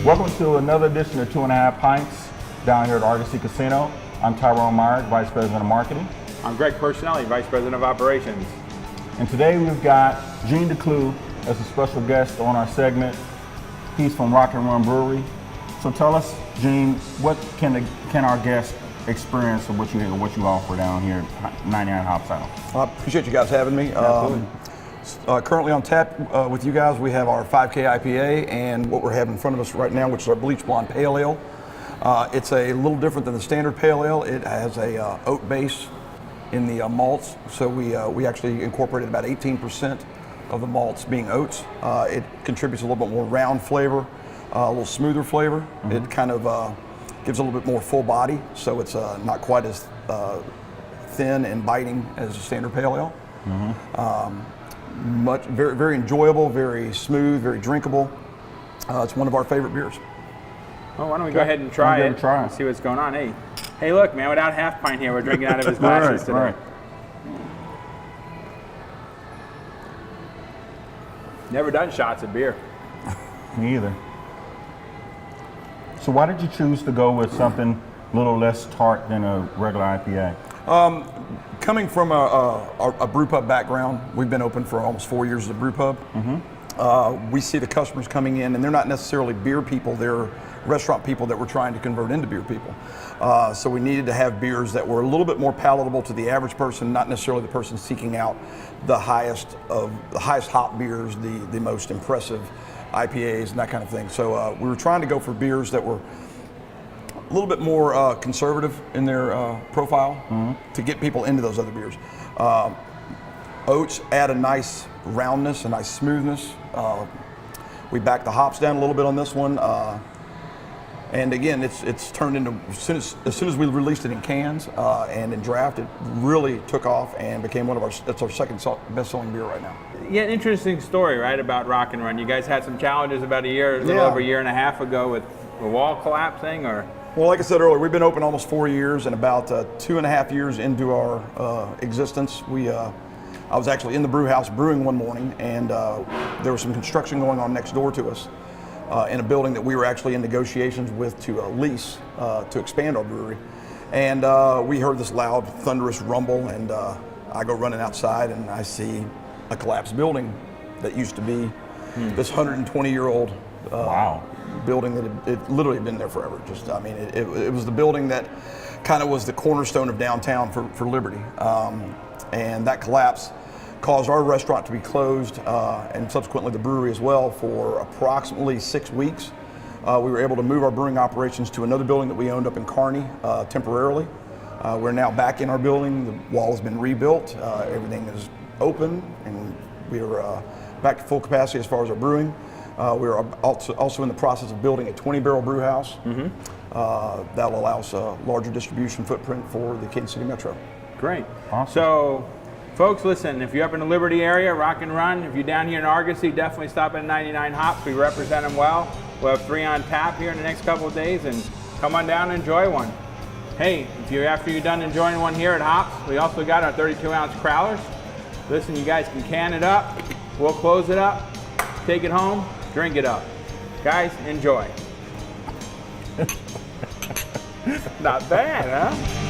Welcome to another edition of 2.5 Pints down here at Argosy Casino. I'm Tyrone Myers, Vice President of Marketing. I'm Greg Personelli, Vice President of Operations. And today we've got Gene DeClue as a special guest on our segment. He's from Rock and Run Brewery. So tell us, Gene, what can our guests experience of what you offer down here at 99 Hop South? I appreciate you guys having me. Currently on tap with you guys, we have our 5K IPA and what we're having in front of us right now, which is our Bleach Blonde Pale Ale. It's a little different than the standard Pale Ale. It has a oat base in the malts, so we actually incorporated about 18% of the malts being oats. It contributes a little bit more round flavor, a little smoother flavor. Mm-hmm. It kind of gives a little bit more full body, so it's not quite as thin and biting as a standard Pale Ale. Mm-hmm. Very, very enjoyable, very smooth, very drinkable. It's one of our favorite beers. Well, why don't we go ahead and try it and see what's going on. Hey, look, man, without half pint here, we're drinking out of his glasses today. Right. Never done shots of beer. Me either. So why did you choose to go with something a little less tart than a regular IPA? Coming from a brew pub background, we've been open for almost 4 years as a brew pub. Mm-hmm. We see the customers coming in, and they're not necessarily beer people, they're restaurant people that we're trying to convert into beer people. So we needed to have beers that were a little bit more palatable to the average person, not necessarily the person seeking out the highest hop beers, the most impressive IPAs and that kind of thing. So we were trying to go for beers that were a little bit more conservative in their profile, mm-hmm, to get people into those other beers. Oats add a nice roundness, a nice smoothness. We backed the hops down a little bit on this one. And again, it's turned into, as soon as we released it in cans and in draft, it really took off and became it's our second best-selling beer right now. Yeah, interesting story, right, about Rock and Run. You guys had some challenges about a little over a year and a half ago with the wall collapsing, or? Well, like I said earlier, we've been open almost 4 years, and about 2.5 years into our existence, I was actually in the brew house brewing one morning, and there was some construction going on next door to us in a building that we were actually in negotiations with to lease to expand our brewery. And we heard this loud, thunderous rumble, and I go running outside, and I see a collapsed building that used to be this 120-year-old building that it literally had been there forever. It was the building that kind of was the cornerstone of downtown for Liberty. And that collapse caused our restaurant to be closed and subsequently the brewery as well for approximately 6 weeks. We were able to move our brewing operations to another building that we owned up in Kearney temporarily. We're now back in our building. The wall has been rebuilt. Everything is open, and we are back to full capacity as far as our brewing. We're also in the process of building a 20-barrel brew house. Mm-hmm. That will allow us a larger distribution footprint for the Kansas City Metro. Great. Awesome. So, folks, listen, if you're up in the Liberty area, Rock and Run, if you're down here in Argosy, definitely stop at 99 Hops. We represent them well. We'll have 3 on tap here in the next couple of days, and come on down and enjoy one. Hey, after you're done enjoying one here at Hops, we also got our 32-ounce crowlers. Listen, you guys can can it up. We'll close it up, take it home, drink it up. Guys, enjoy. Not bad, huh?